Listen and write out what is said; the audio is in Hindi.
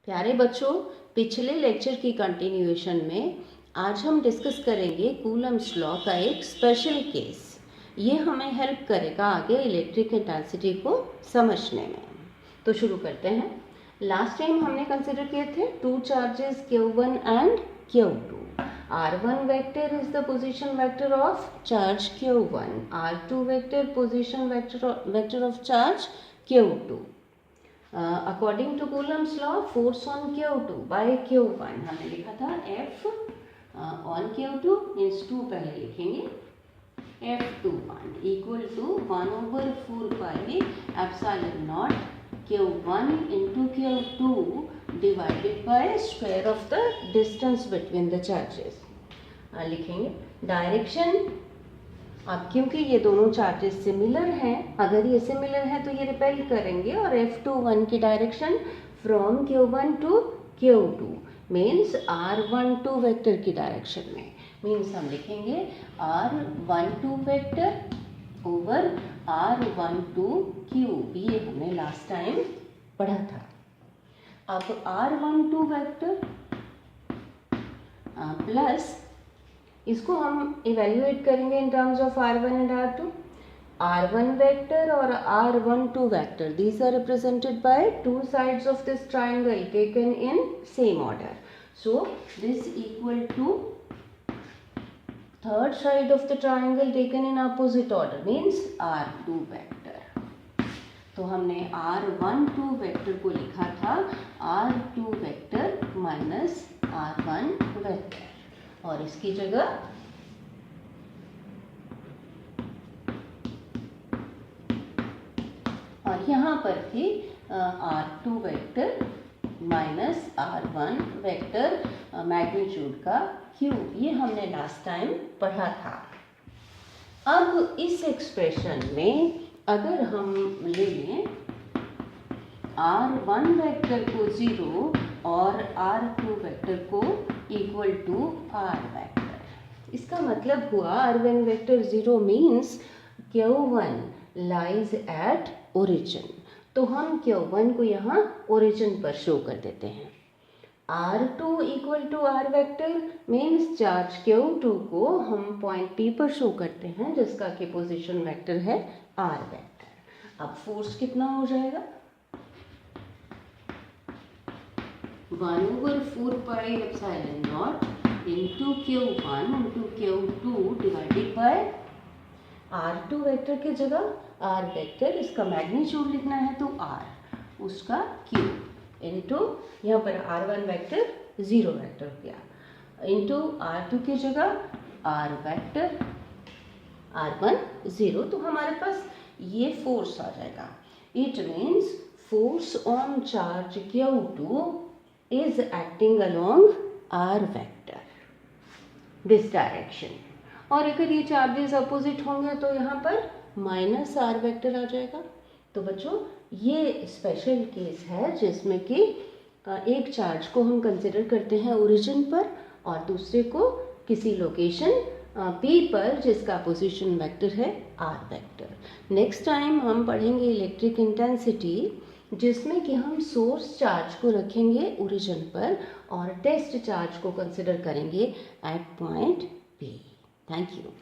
प्यारे बच्चों, पिछले लेक्चर की कंटिन्यूएशन में आज हम डिस्कस करेंगे कूलम्स लॉ का एक स्पेशल केस। ये हमें हेल्प करेगा आगे इलेक्ट्रिक इंटेंसिटी को समझने में। तो शुरू करते हैं। लास्ट टाइम हमने कंसिडर किए थे two charges Q1 and Q2। R1 vector is the position vector of charge Q1, R2 vector position vector of charge Q2। According to Coulomb's law force on Q2 by Q1 हमने लिखा था F ऑन Q2 मीन्स 2 पहले लिखेंगे F21 equal to 1/4 pi epsilon naught Q1 into Q2 divided by square of the distance between the charges. लिखेंगे डायरेक्शन। अब क्योंकि ये दोनों चार्जेस सिमिलर हैं, अगर ये सिमिलर है तो ये रिपेल करेंगे और F21 की direction from Q1 to Q2 means R12 vector की डायरेक्शन में। मीन्स हम लिखेंगे R12 vector over R12 cube. ये हमने लास्ट टाइम पढ़ा था। अब R12 वेक्टर प्लस इसको हम इवेल्युएट करेंगे in terms of R1 and R2। R1 vector और R12 vector these are represented by two sides of this triangle taken in same order. So this equal to third side of the triangle taken in opposite order means R2 vector. तो हमने R12 वेक्टर को लिखा था R2 vector minus R1 vector और इसकी जगह और यहाँ पर थी R2 vector minus R1 vector magnitude का क्यूब। ये हमने लास्ट टाइम पढ़ा था। अब इस एक्सप्रेशन में अगर हम ले लें R1 वेक्टर को 0 और R2 वेक्टर को इक्वल टू R वेक्टर, इसका मतलब हुआ R1 vector 0 means Q1 lies at origin. तो हम Q1 को यहाँ ओरिजिन पर शो कर देते हैं। R2 equal to R vector means charge Q2 को हम पॉइंट P पर शो करते हैं जिसका कि पोजीशन वेक्टर है R वेक्टर। अब फोर्स कितना हो जाएगा 1/4 pi epsilon not into Q1 into Q2 divided bye R2 vector की जगह R वेक्टर, इसका मैग्नीट्यूड लिखना है तो R उसका क्यूब इंटू यहाँ पर R1 वेक्टर 0 वेक्टर हो गया इंटू R2 की जगह R वेक्टर R1 0। तो हमारे पास ये फोर्स आ जाएगा। It means force on charge Q2 is acting along R vector this direction। और अगर ये चार्जेस अपोजिट होंगे तो यहाँ पर माइनस R वेक्टर आ जाएगा। तो बच्चों ये स्पेशल केस है जिसमें कि एक चार्ज को हम कंसिडर करते हैं ओरिजिन पर और दूसरे को किसी लोकेशन P पर जिसका पोजीशन वेक्टर है R वेक्टर। नेक्स्ट टाइम हम पढ़ेंगे इलेक्ट्रिक इंटेंसिटी जिसमें कि हम सोर्स चार्ज को रखेंगे ओरिजिन पर और टेस्ट चार्ज को कंसिडर करेंगे at point P। Thank you.